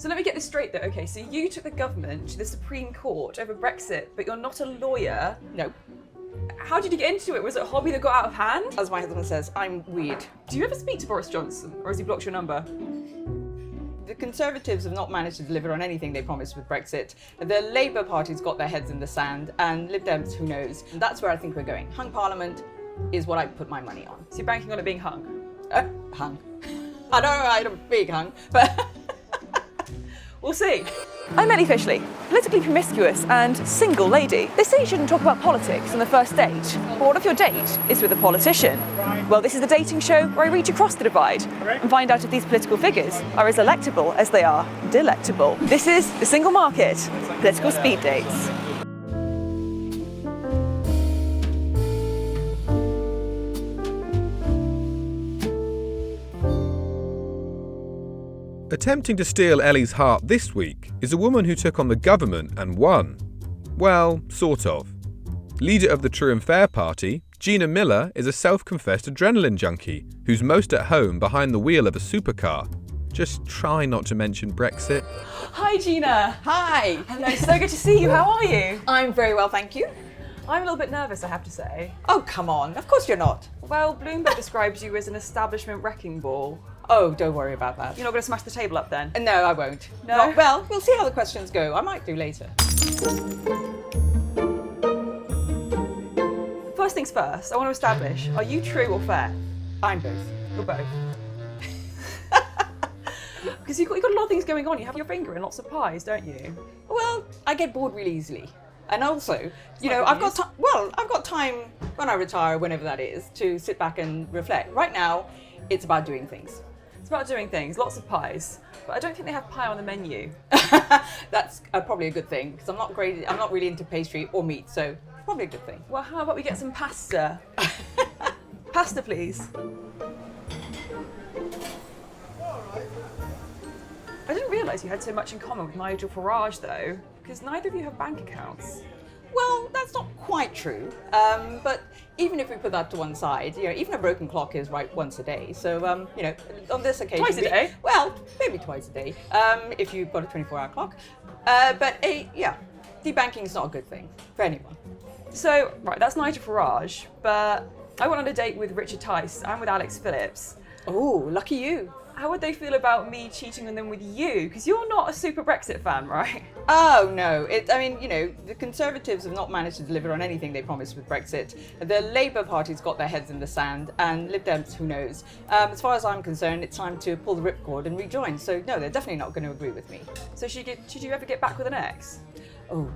So let me get this straight though, okay, so you took the government to the Supreme Court over Brexit, but you're not a lawyer. No. How did you get into it? Was it a hobby that got out of hand? As my husband says, I'm weird. Do you ever speak to Boris Johnson, or has he blocked your number? The Conservatives have not managed to deliver on anything they promised with Brexit. The Labour Party's got their heads in the sand, and Lib Dems, who knows? And that's where I think we're going. Hung Parliament is what I put my money on. So you're banking on it being hung? Hung. I don't know, I had a big hung, but... We'll see. I'm Ellie Fishleigh, politically promiscuous and single lady. They say you shouldn't talk about politics on the first date. But what if your date is with a politician? Well, this is the dating show where I reach across the divide and find out if these political figures are as electable as they are delectable. This is the Single Market Political Speed Dates. Attempting to steal Ellie's heart this week is a woman who took on the government and won. Well, sort of. Leader of the True and Fair Party, Gina Miller is a self-confessed adrenaline junkie who's most at home behind the wheel of a supercar. Just try not to mention Brexit. Hi Gina. Hi. Hello, so good to see you. How are you? I'm very well, thank you. I'm a little bit nervous, I have to say. Oh, come on. Of course you're not. Well, Bloomberg describes you as an establishment wrecking ball. Oh, don't worry about that. You're not going to smash the table up then? No, I won't. No? Not, well, we'll see how the questions go. I might do later. First things first, I want to establish, are you true or fair? I'm both. You're both. Because you've got a lot of things going on. You have your finger in lots of pies, don't you? Well, I get bored really easily. And also, you not know, good I've news. got time when I retire, whenever that is, to sit back and reflect. Right now, it's about doing things. It's about doing things, lots of pies. But I don't think they have pie on the menu. That's probably a good thing, because I'm not really into pastry or meat, so probably a good thing. Well, how about we get some pasta? Pasta, please. I didn't realise you had so much in common with Nigel Farage, though, because neither of you have bank accounts. Well, that's not quite true. But even if we put that to one side, you know, even a broken clock is right once a day. So, you know, on this occasion... Twice a day? Well, maybe twice a day, if you've got a 24-hour clock. Yeah, debanking is not a good thing for anyone. So, right, that's Nigel Farage, but I went on a date with Richard Tice and with Alex Phillips. Oh, lucky you. How would they feel about me cheating on them with you? Because you're not a super Brexit fan, right? Oh, no. I mean, you know, the Conservatives have not managed to deliver on anything they promised with Brexit. The Labour Party's got their heads in the sand, and Lib Dems, who knows? As far as I'm concerned, it's time to pull the ripcord and rejoin. So, no, they're definitely not going to agree with me. So should you ever get back with an ex? Oh,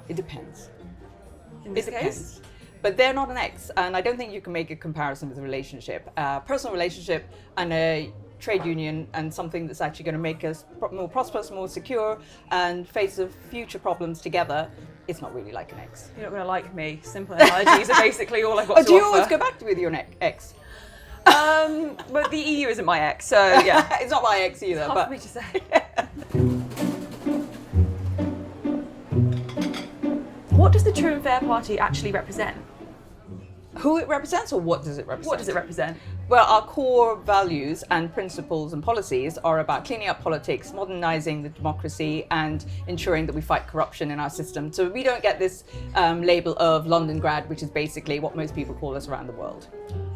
it depends. In this It case? depends. But they're not an ex, and I don't think you can make a comparison with a relationship. Personal relationship and a trade union, and something that's actually going to make us more prosperous, more secure, and face of future problems together, it's not really like an ex. You're not going to like me. Simple analogies are basically all I've got to offer. Do you always go back with your ex? But the EU isn't my ex, so yeah. It's not my ex either. Hard But for me to say. What does the True and Fair Party actually represent? who it represents, or what does it represent? What does it represent? Well, our core values and principles and policies are about cleaning up politics, modernising the democracy, and ensuring that we fight corruption in our system. So we don't get this label of London grad, which is basically what most people call us around the world.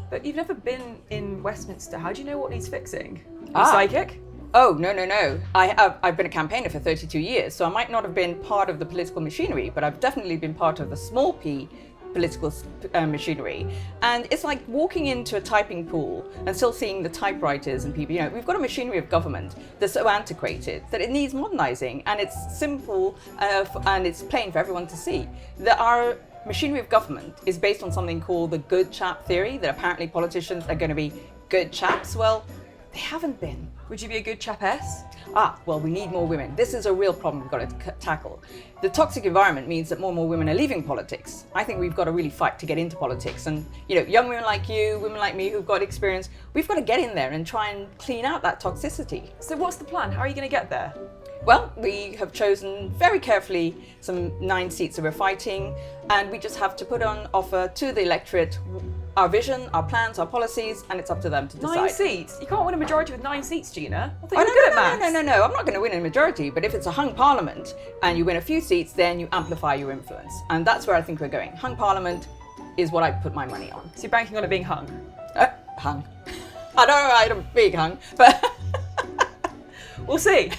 But you've never been in Westminster. How do you know what needs fixing? Are you psychic? Oh, no. I've been a campaigner for 32 years, so I might not have been part of the political machinery, but I've definitely been part of the small p political machinery. And it's like walking into a typing pool and still seeing the typewriters and people. You know, we've got a machinery of government that's so antiquated that it needs modernising, and it's simple and it's plain for everyone to see. That our machinery of government is based on something called the good chap theory, that apparently politicians are going to be good chaps. Well, they haven't been. Would you be a good chapess? Well, we need more women. This is a real problem we've got to tackle. The toxic environment means that more and more women are leaving politics. I think we've got to really fight to get into politics. And, you know, young women like you, women like me who've got experience, we've got to get in there and try and clean out that toxicity. So what's the plan? How are you going to get there? Well, we have chosen very carefully some 9 seats that we're fighting, and we just have to put on offer to the electorate our vision, our plans, our policies, and it's up to them to decide. 9 seats? You can't win a majority with 9 seats, Gina. I thought you Oh, were good at maths. no. I'm not going to win a majority, but if it's a hung parliament and you win a few seats, then you amplify your influence. And that's where I think we're going. Hung parliament is what I put my money on. So you're banking on it being hung? Hung. I don't know, I don't big hung, but We'll see.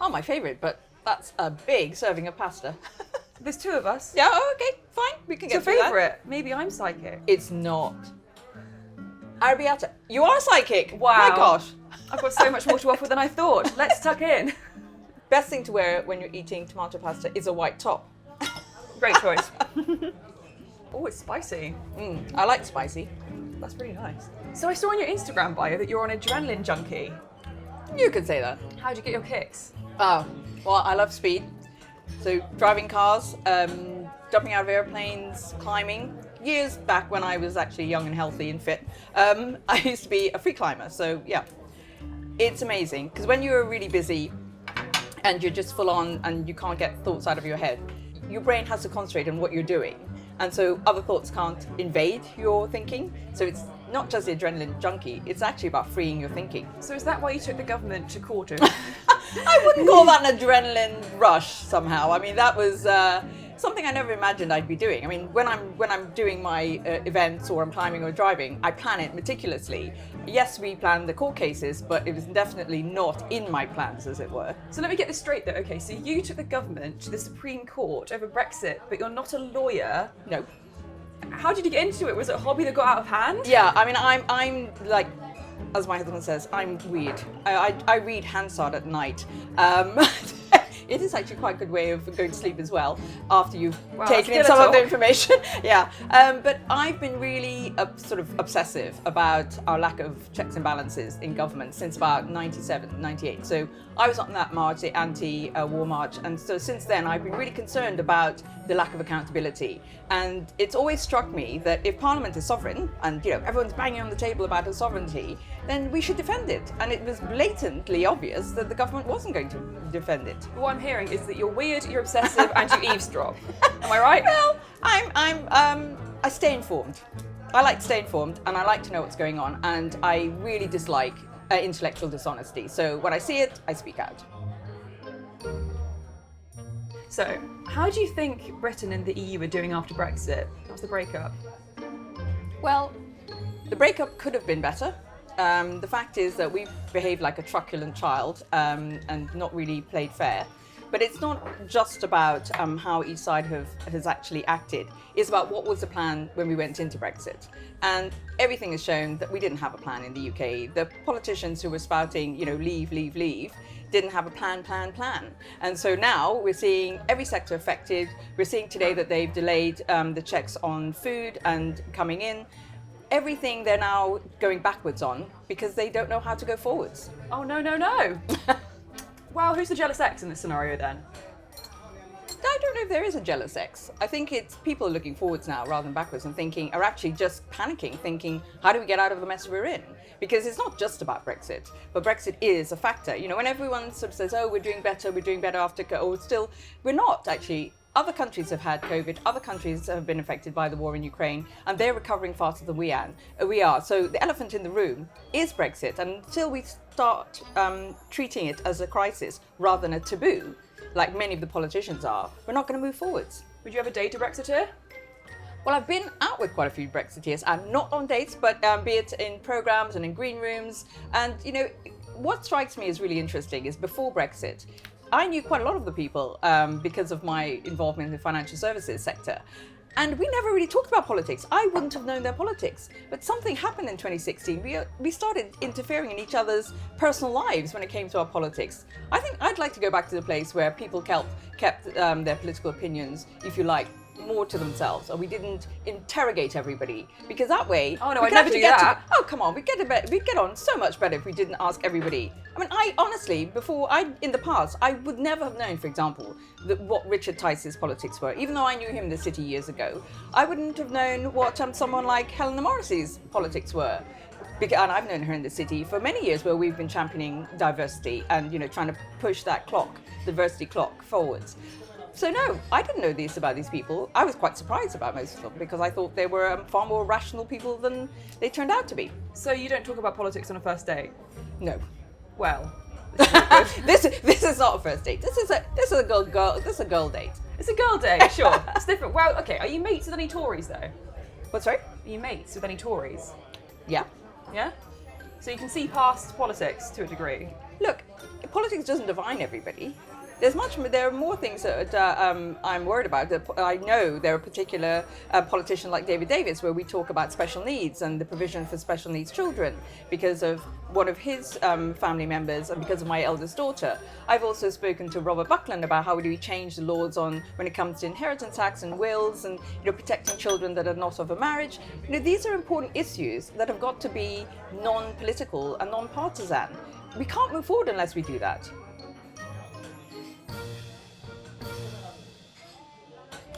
oh, my favourite, but that's a big serving of pasta. There's 2 of us. Yeah, okay, fine, we can It's get your through that. favourite. Maybe I'm psychic. It's not. Arabiata, you are psychic. Wow. My gosh. I've got so much more to offer than I thought. Let's tuck in. Best thing to wear when you're eating tomato pasta is a white top. Great choice. Oh, it's spicy. I like spicy. That's really nice. So I saw on your Instagram bio that you're an adrenaline junkie. You could say that. How'd you get your kicks? Oh, well, I love speed. So driving cars, jumping out of airplanes, climbing. Years back when I was actually young and healthy and fit, I used to be a free climber. So yeah, it's amazing because when you're really busy and you're just full on and you can't get thoughts out of your head, your brain has to concentrate on what you're doing. And so other thoughts can't invade your thinking. So it's not just the adrenaline junkie, it's actually about freeing your thinking. So is that why you took the government to court? I wouldn't call that an adrenaline rush somehow. I mean, that was something I never imagined I'd be doing. I mean, when I'm doing my events or I'm climbing or driving, I plan it meticulously. Yes, we plan the court cases, but it was definitely not in my plans, as it were. So let me get this straight though. Okay, so you took the government to the Supreme Court over Brexit, but you're not a lawyer. No. How did you get into it? Was it a hobby that got out of hand? Yeah, I mean, I'm like, as my husband says, I'm weird. I read Hansard at night. It is actually quite a good way of going to sleep as well after you've taken in some of the information. Yeah, but I've been really sort of obsessive about our lack of checks and balances in government since about 97, 98. So I was on that march, the anti-war march, and so since then I've been really concerned about the lack of accountability. And it's always struck me that if Parliament is sovereign, and everyone's banging on the table about our sovereignty, then we should defend it. And it was blatantly obvious that the government wasn't going to defend it. What I'm hearing is that you're weird, you're obsessive, and you eavesdrop. Am I right? Well, I stay informed. I like to stay informed, and I like to know what's going on. And I really dislike intellectual dishonesty. So when I see it, I speak out. So, how do you think Britain and the EU are doing after Brexit? How's the breakup? Well, the breakup could have been better. The fact is that we've behaved like a truculent child and not really played fair. But it's not just about how each side has actually acted. It's about what was the plan when we went into Brexit. And everything has shown that we didn't have a plan in the UK. The politicians who were spouting, leave, leave, leave, didn't have a plan. And so now we're seeing every sector affected. We're seeing today that they've delayed the checks on food and coming in. Everything they're now going backwards on because they don't know how to go forwards. Oh, no. Well, who's the jealous ex in this scenario then? I don't know if there is a jealous ex. I think it's people looking forwards now rather than backwards and are actually just panicking, thinking, how do we get out of the mess we're in? Because it's not just about Brexit, but Brexit is a factor. When everyone sort of says, oh, we're doing better after, or still, we're not actually. Other countries have had COVID, other countries have been affected by the war in Ukraine, and they're recovering faster than we are. So the elephant in the room is Brexit, and until we start treating it as a crisis rather than a taboo, like many of the politicians are, we're not going to move forwards. Would you ever date a Brexiteer? Well, I've been out with quite a few Brexiteers, and not on dates, but be it in programs and in green rooms. And, what strikes me as really interesting is before Brexit, I knew quite a lot of the people because of my involvement in the financial services sector. And we never really talked about politics. I wouldn't have known their politics. But something happened in 2016. We started interfering in each other's personal lives when it came to our politics. I think I'd like to go back to the place where people kept their political opinions, if you like, more to themselves, or we didn't interrogate everybody, because that way, oh no, I'd never do that. Oh come on, we'd get on so much better if we didn't ask everybody. I mean, I honestly, in the past, I would never have known, for example, what Richard Tice's politics were. Even though I knew him in the city years ago, I wouldn't have known what someone like Helena Morrissey's politics were. And I've known her in the city for many years, where we've been championing diversity and trying to push that diversity clock forwards. So no, I didn't know this about these people. I was quite surprised about most of them because I thought they were far more rational people than they turned out to be. So you don't talk about politics on a first date? No. Well, This is not a first date. This is a girl date. it's a girl date, sure. It's different. Well, okay, are you mates with any Tories though? What, sorry? Are you mates with any Tories? Yeah. Yeah? So you can see past politics to a degree. Look, politics doesn't define everybody. There are more things that I'm worried about. I know there are particular politicians like David Davis where we talk about special needs and the provision for special needs children because of one of his family members and because of my eldest daughter. I've also spoken to Robert Buckland about how do we change the laws on when it comes to inheritance tax and wills and protecting children that are not of a marriage. These are important issues that have got to be non-political and non-partisan. We can't move forward unless we do that.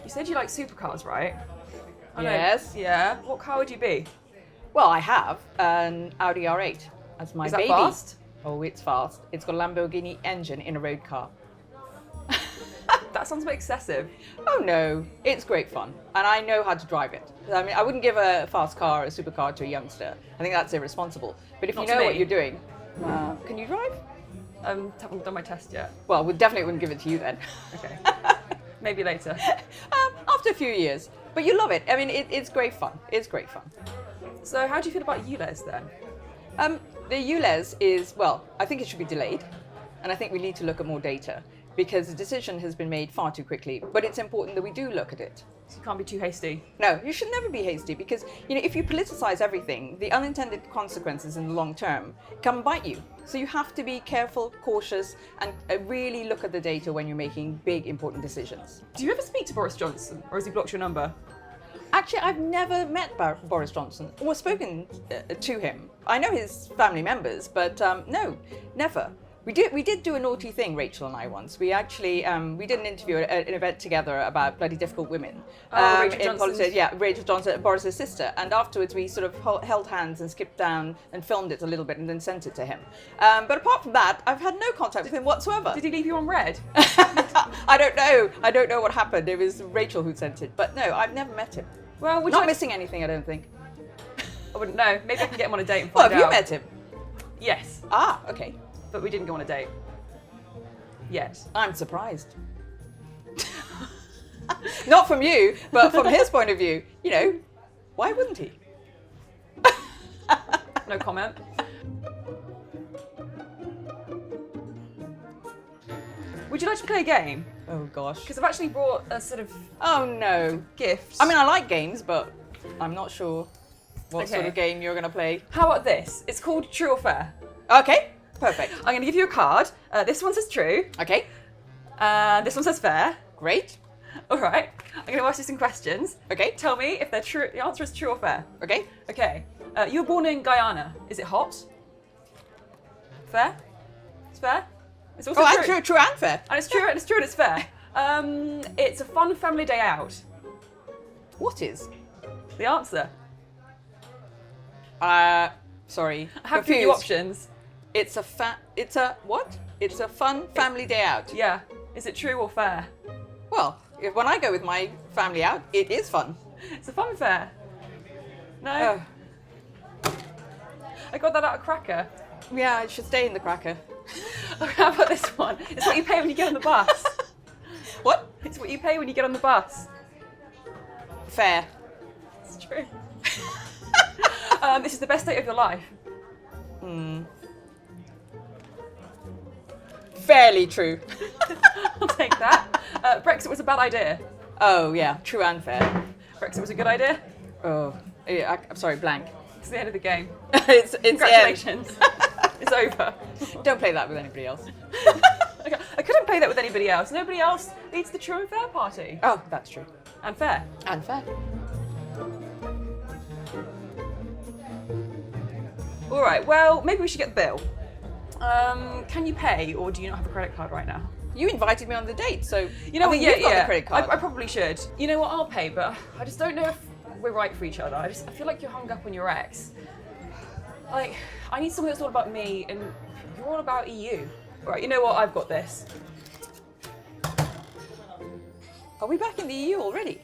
You said you like supercars, right? I know. Yes. Yeah. What car would you be? Well, I have an Audi R8 as my Is that baby. fast? Oh, it's fast. It's got a Lamborghini engine in a road car. That sounds a bit excessive. Oh no, it's great fun, and I know how to drive it. I mean, I wouldn't give a fast car, a supercar, to a youngster. I think that's irresponsible. But if Not you to know what me. you're doing, can you drive? Haven't done my test yet. Well, we definitely wouldn't give it to you then. Okay. Maybe later. After a few years, but you love it. I mean, it's great fun. It's great fun. So how do you feel about ULEZ then? The ULEZ is, well, I think it should be delayed, and I think we need to look at more data because the decision has been made far too quickly, but it's important that we do look at it. So you can't be too hasty. No, you should never be hasty because, if you politicize everything, the unintended consequences in the long term come and bite you. So you have to be careful, cautious, and really look at the data when you're making big, important decisions. Do you ever speak to Boris Johnson, or has he blocked your number? Actually, I've never met Boris Johnson or spoken to him. I know his family members, but no, never. We did do a naughty thing, Rachel and I, once. We actually we did an interview at an event together about bloody difficult women. Rachel in Johnson's- politics. Yeah, Rachel Johnson, Boris's sister. And afterwards, we sort of held hands and skipped down and filmed it a little bit and then sent it to him. But apart from that, I've had no contact with him whatsoever. Did he leave you on red? I don't know. I don't know what happened. It was Rachel who sent it. But no, I've never met him. Well, would Not you missing anything, I don't think. I wouldn't know. Maybe I can get him on a date and Well, find have out. you met him? Yes, Ah, okay. but we didn't go on a date. Yet. I'm surprised. Not from you, but from his point of view. Why wouldn't he? No comment. Would you like to play a game? Oh gosh. Because I've actually brought a sort of Oh no. gift. I mean, I like games, but I'm not sure what sort Okay. of game you're going to play. How about this? It's called True or Fair. Okay, perfect. I'm going to give you a card. This one says true, Okay, and this one says fair. great. All right. I'm going to ask you some questions. Okay, Tell me if they're true. The answer is true or fair. okay. Okay. You were born in Guyana. Is it hot? Fair. It's fair. It's also Oh, and true. true and fair. And it's true. And it's true. And it's fair. It's a fun family day out. What is? The answer. Sorry. I have given you confused. options. It's a what? It's a fun family day out. Yeah. Is it true or fair? Well, when I go with my family out, it is fun. It's a fun fair. No. I got that out of Cracker. Yeah, it should stay in the cracker. How about this one? It's what you pay when you get on the bus. What? It's what you pay when you get on the bus. Fair. It's true. This is the best date of your life. Fairly true. I'll take that. Brexit was a bad idea. Oh yeah, true and fair. Brexit was a good idea. Oh, yeah, I'm sorry, blank. It's the end of the game. it's Congratulations. It's over. Don't play that with anybody else. Okay, I couldn't play that with anybody else. Nobody else leads the true and fair party. Oh, that's true. And fair. And fair. All right, well, maybe we should get the bill. Can you pay, or do you not have a credit card right now? You invited me on the date, so You know I what? think Yeah, you've got yeah. the credit card. I probably should. You know what? I'll pay, but I just don't know if we're right for each other. I feel like you're hung up on your ex. Like, I need someone that's all about me, and you're all about EU. All right, you know what? I've got this. Are we back in the EU already?